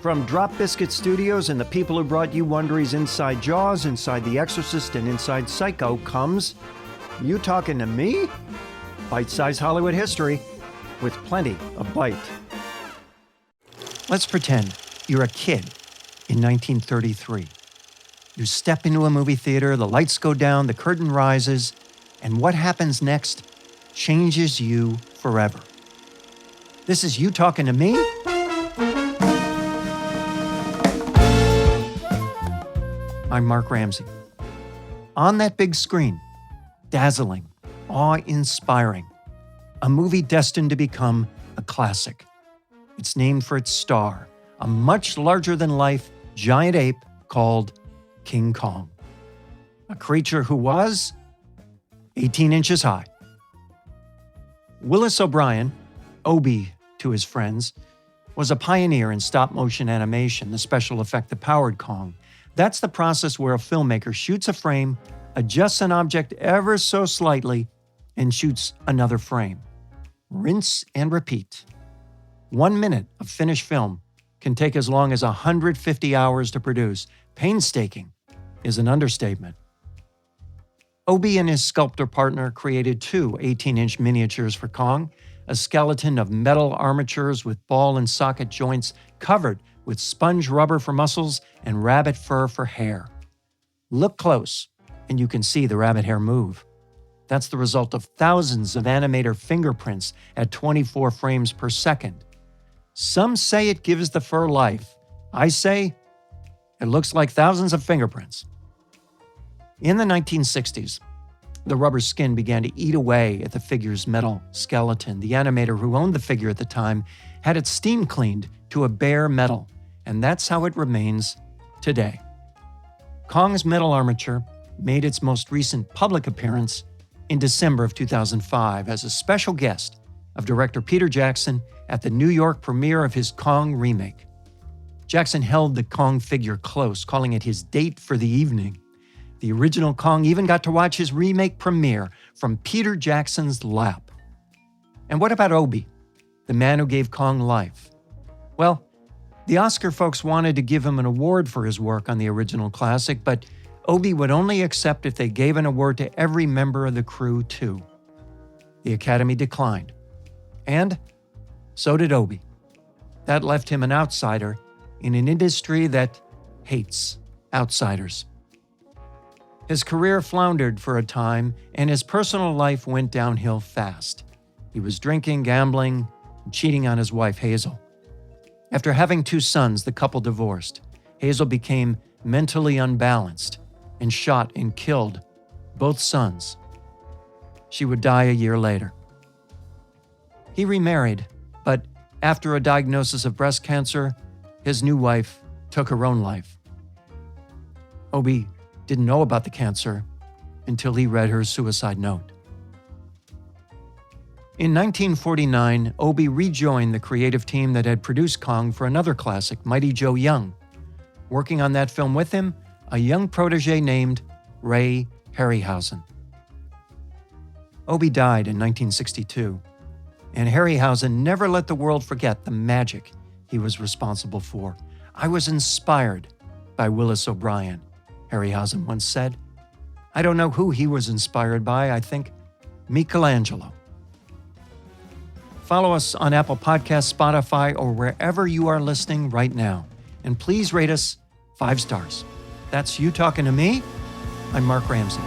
From Drop Biscuit Studios and the people who brought you Wondery's Inside Jaws, Inside The Exorcist, and Inside Psycho comes You Talking to Me? Bite-sized Hollywood history with plenty of bite. Let's pretend you're a kid in 1933. You step into a movie theater, the lights go down, the curtain rises, and what happens next changes you forever. This is You Talking to Me? I'm Mark Ramsey. On that big screen, dazzling, awe-inspiring, a movie destined to become a classic. It's named for its star, a much larger-than-life giant ape called King Kong. A creature who was 18 inches high. Willis O'Brien, Obie to his friends, was a pioneer in stop-motion animation, the special effect that powered Kong. That's the process where a filmmaker shoots a frame, adjusts an object ever so slightly, and shoots another frame. Rinse and repeat. 1 minute of finished film can take as long as 150 hours to produce. Painstaking is an understatement. Obie and his sculptor partner created two 18-inch miniatures for Kong, a skeleton of metal armatures with ball and socket joints covered with sponge rubber for muscles and rabbit fur for hair. Look close, and you can see the rabbit hair move. That's the result of thousands of animator fingerprints at 24 frames per second. Some say it gives the fur life. I say it looks like thousands of fingerprints. In the 1960s, the rubber skin began to eat away at the figure's metal skeleton. The animator who owned the figure at the time had it steam cleaned to a bare metal, and that's how it remains today. Kong's metal armature made its most recent public appearance in December of 2005 as a special guest of director Peter Jackson at the New York premiere of his Kong remake. Jackson held the Kong figure close, calling it his date for the evening. The original Kong even got to watch his remake premiere from Peter Jackson's lap. And what about Obie, the man who gave Kong life? Well, the Oscar folks wanted to give him an award for his work on the original classic, but Obie would only accept if they gave an award to every member of the crew, too. The Academy declined. And so did Obie. That left him an outsider in an industry that hates outsiders. His career floundered for a time, and his personal life went downhill fast. He was drinking, gambling, and cheating on his wife, Hazel. After having two sons, the couple divorced. Hazel became mentally unbalanced and shot and killed both sons. She would die a year later. He remarried, but after a diagnosis of breast cancer, his new wife took her own life. Obie didn't know about the cancer until he read her suicide note. In 1949, Obie rejoined the creative team that had produced Kong for another classic, Mighty Joe Young. Working on that film with him, a young protege named Ray Harryhausen. Obie died in 1962, and Harryhausen never let the world forget the magic he was responsible for. "I was inspired by Willis O'Brien," Harryhausen once said. "I don't know who he was inspired by. I think Michelangelo." Follow us on Apple Podcasts, Spotify, or wherever you are listening right now. And please rate us 5 stars. That's You Talking to Me. I'm Mark Ramsey.